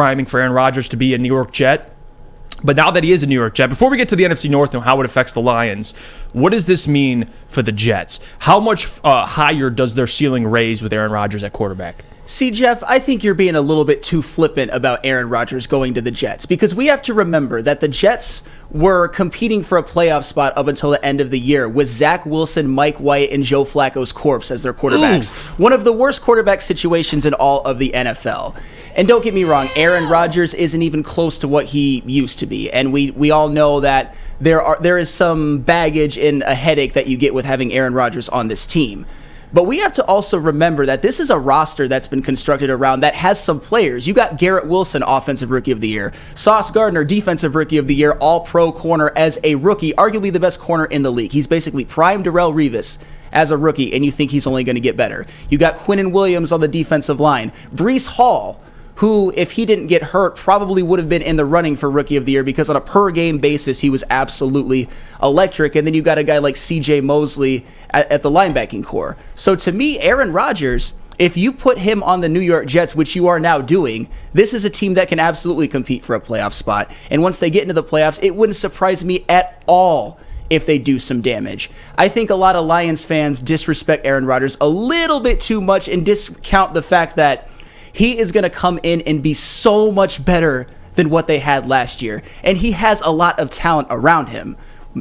priming for Aaron Rodgers to be a New York Jet. But now that he is a New York Jet, before we get to the NFC North and how it affects the Lions, what does this mean for the Jets? How much higher does their ceiling raise with Aaron Rodgers at quarterback? See, Jeff, I think you're being a little bit too flippant about Aaron Rodgers going to the Jets, because we have to remember that the Jets were competing for a playoff spot up until the end of the year with Zach Wilson, Mike White, and Joe Flacco's corpse as their quarterbacks. Ooh. One of the worst quarterback situations in all of the NFL. And don't get me wrong, Aaron Rodgers isn't even close to what he used to be. And we all know that there is some baggage and a headache that you get with having Aaron Rodgers on this team. But we have to also remember that this is a roster that's been constructed around that has some players. You got Garrett Wilson, Offensive Rookie of the Year. Sauce Gardner, Defensive Rookie of the Year, All-Pro corner as a rookie, arguably the best corner in the league. He's basically prime Darrelle Revis as a rookie, and you think he's only going to get better. You got Quinnen Williams on the defensive line. Breece Hall, who, if he didn't get hurt, probably would have been in the running for Rookie of the Year because on a per-game basis, he was absolutely electric. And then you got a guy like C.J. Mosley at the linebacking core. So to me, Aaron Rodgers, if you put him on the New York Jets, which you are now doing, this is a team that can absolutely compete for a playoff spot. And once they get into the playoffs, it wouldn't surprise me at all if they do some damage. I think a lot of Lions fans disrespect Aaron Rodgers a little bit too much and discount the fact that he is going to come in and be so much better than what they had last year. And he has a lot of talent around him.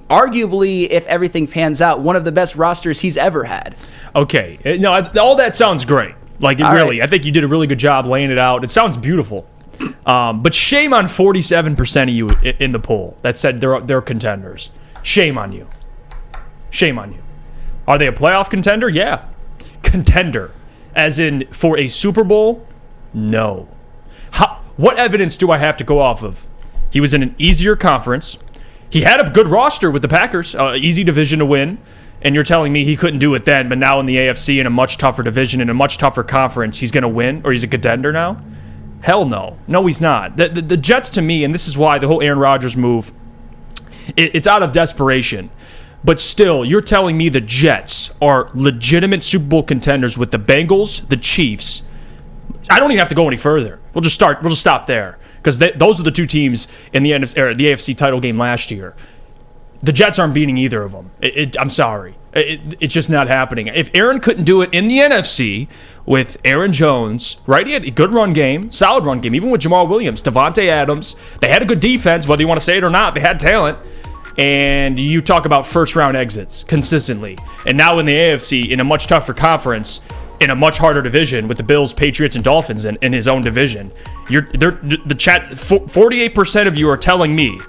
Arguably, if everything pans out, one of the best rosters he's ever had. Okay. No, all that sounds great. Like, I think you did a really good job laying it out. It sounds beautiful. But shame on 47% of you in the poll that said they're contenders. Shame on you. Shame on you. Are they a playoff contender? Yeah. Contender. As in, for a Super Bowl? No. What evidence do I have to go off of? He was in an easier conference. He had a good roster with the Packers, easy division to win, and you're telling me he couldn't do it then, but now in the AFC in a much tougher division, in a much tougher conference, he's going to win, or he's a contender now? Hell no. No, he's not. The Jets, to me, and this is why the whole Aaron Rodgers move, it's out of desperation. But still, you're telling me the Jets are legitimate Super Bowl contenders with the Bengals, the Chiefs. I don't even have to go any further. We'll just stop there because those are the two teams in the AFC title game last year. The Jets aren't beating either of them. I'm sorry. It's just not happening. If Aaron couldn't do it in the NFC with Aaron Jones, right? He had a good run game, solid run game, even with Jamal Williams, Devontae Adams. They had a good defense, whether you want to say it or not. They had talent. And you talk about first-round exits consistently. And now in the AFC, in a much tougher conference, in a much harder division with the Bills, Patriots, and Dolphins in his own division, 48% of you are telling me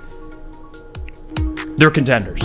they're contenders.